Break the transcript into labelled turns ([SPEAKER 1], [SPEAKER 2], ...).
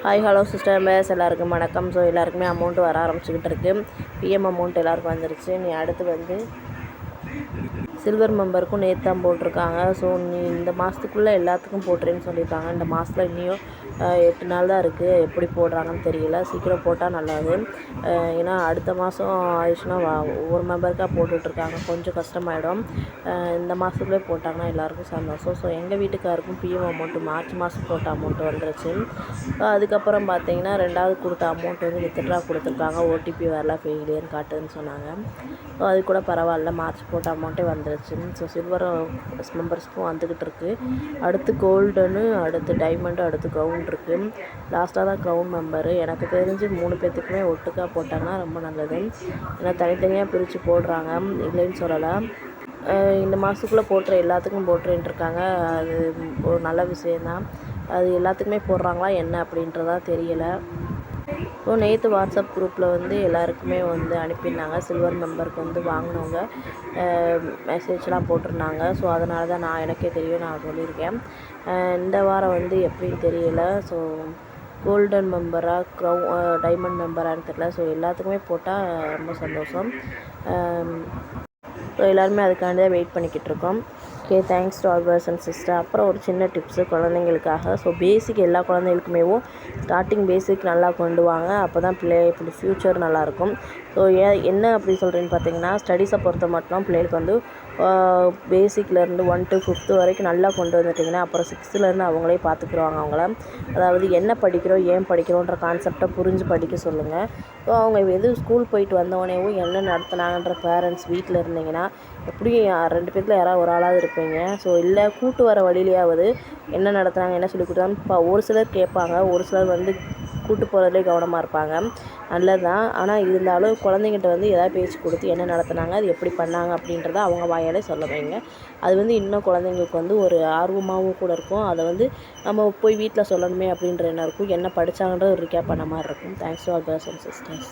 [SPEAKER 1] Hi hello sister base எல்லாருக்கும் வணக்கம். So எல்லாருக்குமே அமௌண்ட் வர ஆரம்பிச்சுக்கிட்டு இருக்கு. பிஎம் அமௌண்ட் எல்லாருக்கும் வந்துருச்சு. நீ அடுத்து வந்து சில்வர் மெம்பருக்கும் நேற்று தான் போட்டிருக்காங்க. ஸோ நீ இந்த மாதத்துக்குள்ளே எல்லாத்துக்கும் போட்டுறேன்னு சொல்லியிருக்காங்க. இந்த மாதத்தில் இன்னும் 8 நாள் தான் இருக்குது. எப்படி போடுறாங்கன்னு தெரியல. சீக்கிரம் போட்டால் நல்லது. ஏன்னா அடுத்த மாதம் ஆயிடுச்சுன்னா ஒவ்வொரு மெம்பருக்காக போட்டுட்ருக்காங்க, கொஞ்சம் கஷ்டமாயிடும். இந்த மாதத்துக்குள்ளே போட்டாங்கன்னா எல்லாேருக்கும் சந்தோஷம். ஸோ எங்கள் வீட்டுக்காருக்கும் பிஎம் அமௌண்ட்டு மார்ச் மாதம் போட்ட அமௌண்ட்டு வந்துருச்சு. அதுக்கப்புறம் பார்த்தீங்கன்னா 2வது கொடுத்த அமௌண்ட் வந்து வித்ட்ரா கொடுத்துருக்காங்க. ஓடிபி வரல, ஃபெயிலியர்னு காட்டுதுன்னு சொன்னாங்க. ஸோ அது கூட பரவாயில்ல, மார்ச் போட்ட அமௌண்ட்டே வந்துருச்சு. ஸோ சில்வர் மெம்பர்ஸ்க்கும் வந்துக்கிட்டு இருக்குது. அடுத்து கோல்டுன்னு, அடுத்து டைமண்டு, அடுத்து க்ரௌன் இருக்குது. லாஸ்ட்டாக தான் க்ரௌன் மெம்பரு. எனக்கு தெரிஞ்சு 3 பேர்த்துக்குமே ஒட்டுக்கா போட்டாங்கன்னா ரொம்ப நல்லது. ஏன்னா தனித்தனியாக பிரித்து போடுறாங்க, இல்லைன்னு சொல்லலை. இந்த மாதத்துக்குள்ளே போட்டுற எல்லாத்துக்கும் போட்டுருக்காங்க. அது ஒரு நல்ல விஷயந்தான். அது எல்லாத்துக்குமே போடுறாங்களா என்ன அப்படின்றதான் தெரியலை. ஸோ நேற்று வாட்ஸ்அப் குரூப்பில் வந்து எல்லாருக்குமே வந்து அனுப்பியிருந்தாங்க. சில்வர் மெம்பருக்கு வந்து வாங்கினவங்க மெசேஜ்லாம் போட்டிருந்தாங்க. ஸோ அதனால தான் எனக்கே தெரியும், நான் சொல்லியிருக்கேன். இந்த வாரம் வந்து எப்படின்னு தெரியல. ஸோ கோல்டன் மெம்பராக டைமண்ட் மெம்பரான்னு தெரியல. ஸோ எல்லாத்துக்குமே போட்டால் ரொம்ப சந்தோஷம். ஸோ எல்லாருமே அதுக்காண்டி தான் வெயிட் பண்ணிக்கிட்டு இருக்கோம். Okay, thanks to all brothers and sister. அப்புறம் ஒரு சின்ன டிப்ஸு குழந்தைங்களுக்காக. ஸோ பேசிக் எல்லா குழந்தைகளுக்குமேவும் ஸ்டார்டிங் பேசிக் நல்லா கொண்டு வாங்க. அப்போ தான் இப்படி ஃப்யூச்சர் நல்லாயிருக்கும். ஸோ என்ன அப்படி சொல்கிறேன்னு பார்த்தீங்கன்னா, ஸ்டடீஸை பொறுத்த மட்டும் பிள்ளைகளுக்கு வந்து பேசிக்லேருந்து 1 to 5th வரைக்கும் நல்லா கொண்டு வந்துட்டிங்கன்னா அப்புறம் 6th அவங்களே பார்த்துக்குருவாங்க அவங்கள. அதாவது என்ன படிக்கிறோம், ஏன் படிக்கிறோன்ற கான்செப்டை புரிஞ்சு படிக்க சொல்லுங்கள். ஸோ அவங்க எதுவும் ஸ்கூல் போயிட்டு வந்தவொடனேவும் என்ன நடத்துனாங்கன்ற பேரண்ட்ஸ் வீட்டில் இருந்தீங்கன்னா எப்படியும் 2 பேர்த்தில் யாராவது ஒரு ஆளாவது இருப்பீங்க. ஸோ இல்லை கூட்டு வர வழியிலையாவது என்ன நடத்துனாங்க, என்ன சொல்லி கொடுத்தாங்க. ஒரு சிலர் கேட்பாங்க, ஒரு சிலர் வந்து கூட்டு போகிறதுலே கவனமாக இருப்பாங்க. நல்லது தான். ஆனால் இருந்தாலும் குழந்தைங்கிட்ட வந்து எதாவது பேச்சு கொடுத்து என்ன நடத்துனாங்க, அது எப்படி பண்ணாங்க அப்படின்றத அவங்க வாயாலே சொல்ல வைங்க. அது வந்து இன்னும் குழந்தைங்களுக்கு வந்து ஒரு ஆர்வமாகவும் கூட இருக்கும். அதை வந்து நம்ம போய் வீட்டில் சொல்லணுமே அப்படின்ற எண்ணம் இருக்கும். என்ன படித்தாங்கன்றது ஒரு ரிகேப் பண்ண மாதிரி இருக்கும். Thanks to all brothers and sisters.